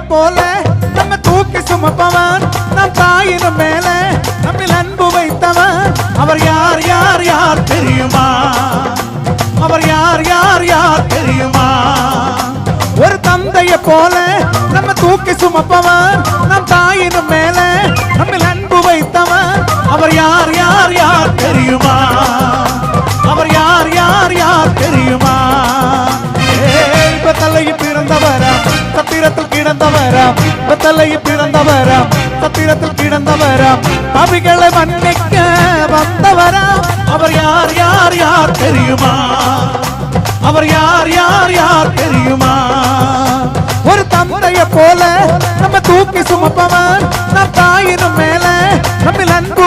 போல நம்ம தூக்கி சுமப்பவன் நம் தாயினும் மேல நம்மில் அன்பு வைத்தவன் அவர் யார் யார் யார் தெரியுமா அவர் யார் யார் யார் தெரியுமா ஒரு தந்தைய போல நம்ம தூக்கி சுமப்பவன் நம் தாயினும் மேல நம்மில் அன்பு வைத்தவன் அவர் யார் யார் யார் தெரியுமா அவர் யார் யார் யார் தெரியுமா தலையில் பிறந்தவரா சத்திரத்தில் கிடந்தவரா தலையில் பிறந்தவரா சத்திரத்தில் கிடந்தவரா பாவிகளை மன்னிக்க வந்தவரா அவர் யார் யார் யார் தெரியுமா அவர் யார் யார் யார் தெரியுமா ஒரு தந்தைய போல நம்ம தூக்கி சுமப்பவன் நம் தாயினும் மேல நம்மில் அன்பு